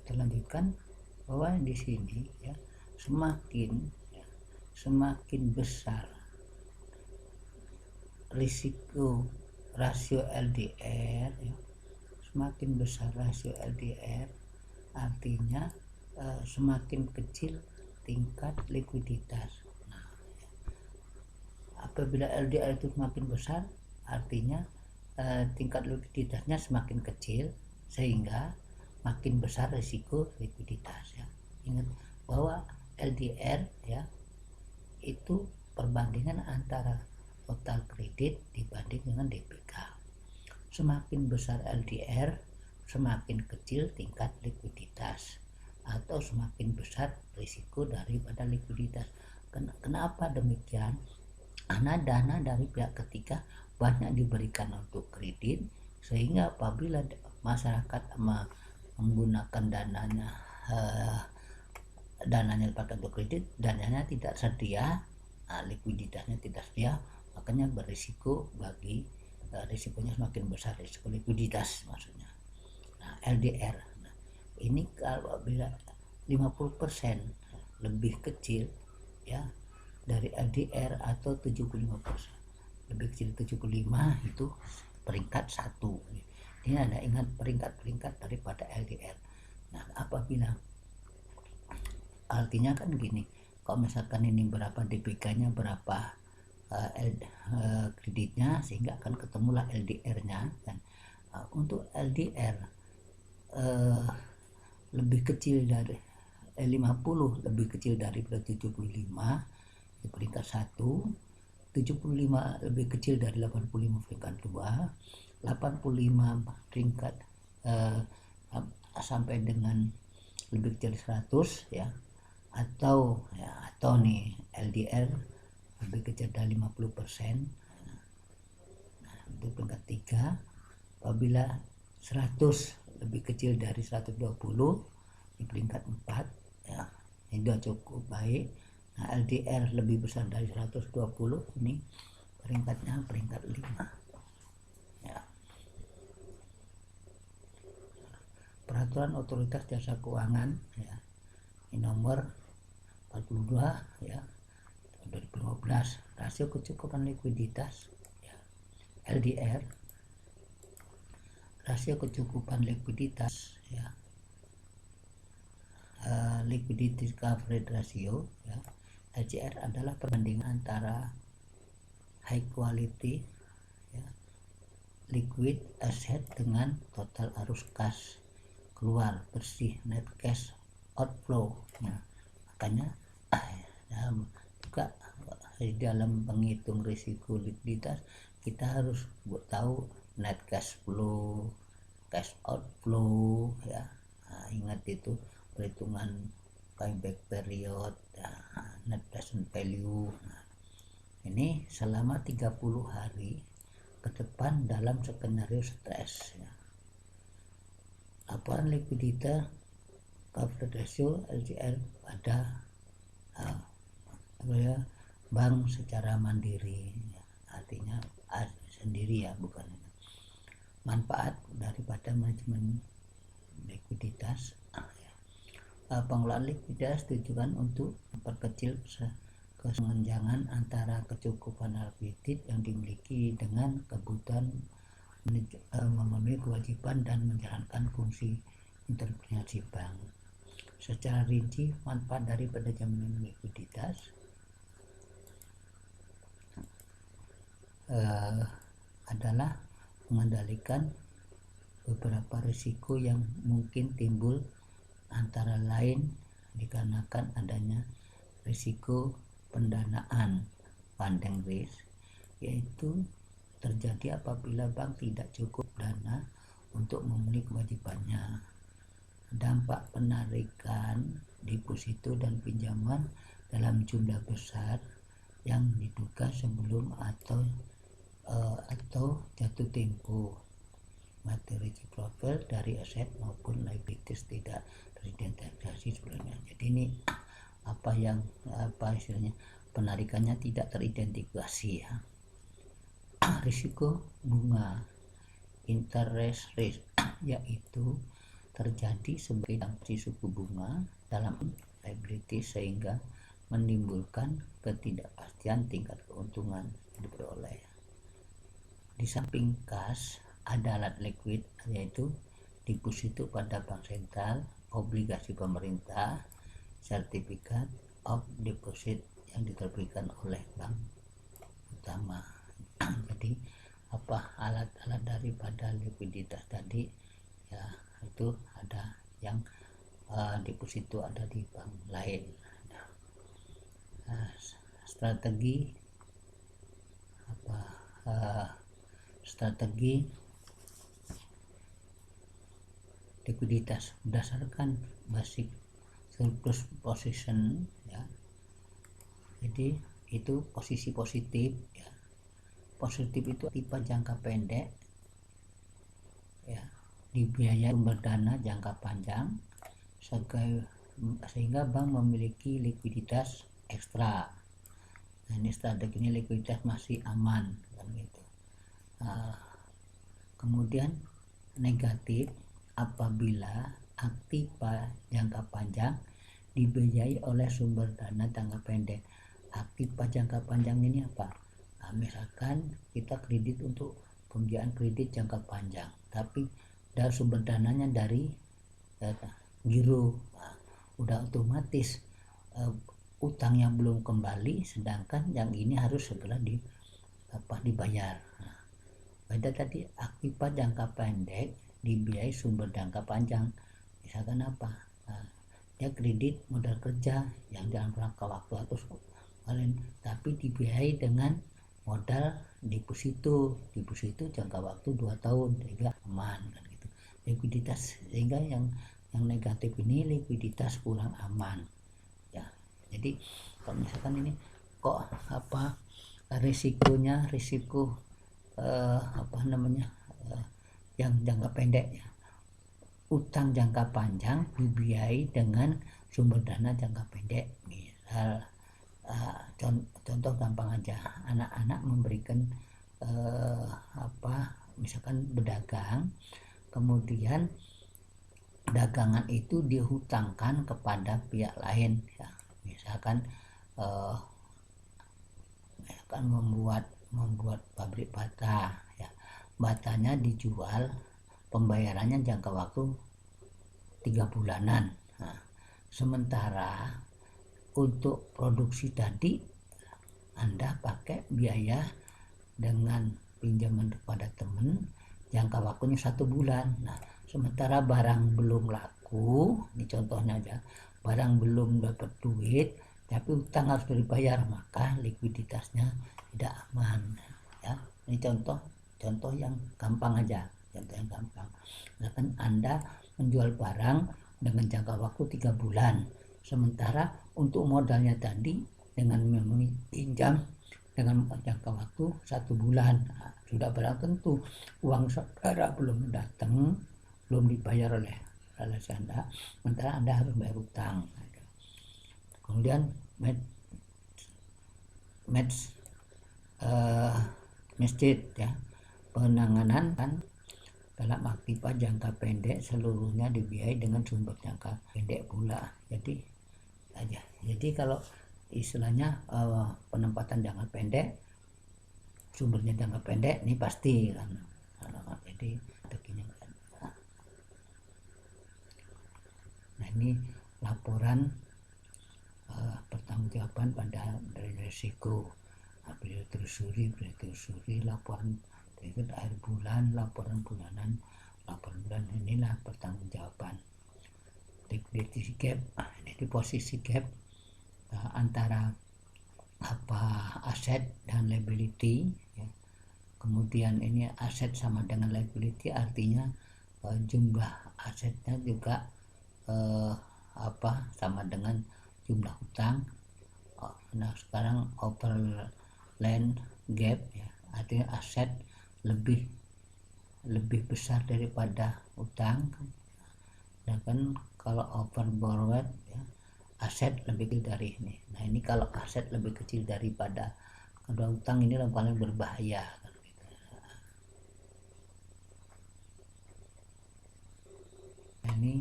kita lanjutkan bahwa di sini ya semakin besar risiko rasio LDR ya, semakin besar rasio LDR artinya semakin kecil tingkat likuiditas. Nah, apabila LDR itu semakin besar artinya tingkat likuiditasnya semakin kecil sehingga makin besar risiko likuiditas ya. Ingat bahwa LDR ya itu perbandingan antara total kredit dibanding dengan DPK. Semakin besar LDR, semakin kecil tingkat likuiditas atau semakin besar risiko daripada likuiditas. Kenapa demikian? Karena dana dari pihak ketiga banyak diberikan untuk kredit, sehingga apabila masyarakat menggunakan dananya dipakai untuk kredit, dananya tidak sedia, likuiditasnya tidak sedia, makanya berisiko bagi risikonya semakin besar, risiko likuiditas maksudnya. Nah, LDR ini kalau bila 50% lebih kecil ya dari LDR atau 75%, lebih kecil 75 itu peringkat 1. Ini Anda ingat peringkat-peringkat daripada LDR. Nah, apabila artinya kan gini, kalau misalkan ini berapa DPK-nya, berapa kreditnya, sehingga akan ketemulah LDR-nya kan. Untuk LDR lebih kecil dari 50 lebih kecil daripada 75 di peringkat 1, 75 lebih kecil dari 85 peringkat 2, 85 peringkat sampai dengan lebih kecil 100 ya, atau nih LDR lebih kecil dari 50%. Nah, untuk peringkat 3 apabila 100 lebih kecil dari 120 di peringkat 4 ya, ini sudah cukup baik. Nah, LDR lebih besar dari 120 ini peringkatnya peringkat 5 ya. Peraturan Otoritas Jasa Keuangan ya, ini nomor 42 ya 2015, rasio kecukupan likuiditas ya, LDR, rasio kecukupan likuiditas ya, liquidity coverage ratio ya, LCR adalah perbandingan antara high quality ya, liquid asset dengan total arus kas keluar bersih, net cash outflow. Nah, makanya juga di dalam menghitung risiko likuiditas kita harus tahu net cash flow, cash outflow ya. Nah, ingat itu perhitungan payback period ya, net present value. Nah, ini selama 30 hari ke depan dalam skenario stres ya. Laporan likuiditas coverage ratio LCR pada bank secara mandiri ya, artinya sendiri ya, bukan. Manfaat daripada manajemen likuiditas pengelolaan likuiditas tujuan untuk memperkecil kesenjangan antara kecukupan likuiditas yang dimiliki dengan kebutuhan memenuhi kewajiban dan menjalankan fungsi intervensi bank. Secara rinci, manfaat daripada jaminan likuiditas adalah mengendalikan beberapa risiko yang mungkin timbul, antara lain dikarenakan adanya risiko pendanaan funding risk, yaitu terjadi apabila bank tidak cukup dana untuk memenuhi kewajibannya. Dampak penarikan deposito dan pinjaman dalam jumlah besar yang diduga sebelum atau jatuh tempo, maturity profile dari aset maupun liabilities tidak teridentifikasi sebelumnya. Jadi ini istilahnya penarikannya tidak teridentifikasi ya. Risiko bunga interest risk, yaitu terjadi sebagai dampak suku bunga dalam liability sehingga menimbulkan ketidakpastian tingkat keuntungan yang diperoleh. Di samping kas, ada alat liquid yaitu deposito pada bank sentral, obligasi pemerintah, sertifikat of deposit yang diterbitkan oleh bank utama. Jadi apa alat-alat daripada likuiditas tadi ya, itu ada yang deposito ada di bank lain. Strategi likuiditas berdasarkan basic surplus position ya. Jadi itu posisi positif ya. Positif itu tipe jangka pendek ya, dibiayai sumber dana jangka panjang sehingga bank memiliki likuiditas ekstra. Nah, ini strategi ini likuiditas masih aman kan gitu. Kemudian negatif apabila aktiva jangka panjang dibiayai oleh sumber dana jangka pendek. Aktiva jangka panjang ini apa? Nah, misalkan kita kredit untuk pembiayaan kredit jangka panjang, tapi dari sumber dananya dari giro, nah, udah otomatis utang yang belum kembali, sedangkan yang ini harus segera dibayar. Nah, beda tadi aktiva jangka pendek dibiayai sumber jangka panjang, misalkan apa? Nah, dia kredit modal kerja yang dalam rangka waktu atau lain, tapi dibiayai dengan modal deposito jangka waktu 2 tahun sehingga aman kan gitu. Likuiditas sehingga yang negatif ini likuiditas kurang aman ya. Jadi kalau misalkan ini kok risiko yang jangka pendek ya, utang jangka panjang dibiayai dengan sumber dana jangka pendek. Misal contoh gampang aja, anak-anak memberikan misalkan berdagang, kemudian dagangan itu dihutangkan kepada pihak lain ya. Misalkan membuat pabrik bata ya, batanya dijual, pembayarannya jangka waktu 3 bulanan. Nah, sementara untuk produksi tadi Anda pakai biaya dengan pinjaman kepada teman jangka waktunya 1 bulan. Nah, sementara barang belum laku, ini contohnya aja, barang belum dapat duit tapi utang harus dibayar, maka likuiditasnya tidak aman ya. Ini contoh yang gampang aja, misalkan Anda menjual barang dengan jangka waktu 3 bulan, sementara untuk modalnya tadi dengan meminjam dengan jangka waktu 1 bulan. Nah, sudah barang tentu uang saudara belum datang, belum dibayar oleh Anda, sementara Anda harus bayar utang. Kemudian masjid ya, penanganan kan dalam aktiva jangka pendek seluruhnya dibiayai dengan sumber jangka pendek pula. Jadi kalau istilahnya penempatan jangka pendek, sumbernya jangka pendek, ini pasti kan. Jadi begini. Nah, ini laporan pertanggungjawaban pada dari risiko, periode telusuri, laporan akhir bulan, laporan bulanan, inilah pertanggungjawaban. Liquidity gap, ini posisi gap antara aset dan liability ya. Kemudian ini aset sama dengan liability, artinya jumlah asetnya juga sama dengan jumlah utang. Nah, sekarang overland gap ya, artinya aset lebih besar daripada utang. Nah kan kalau overborrowed ya, aset lebih kecil dari ini. Nah, ini kalau aset lebih kecil daripada kedua utang, ini yang paling berbahaya kan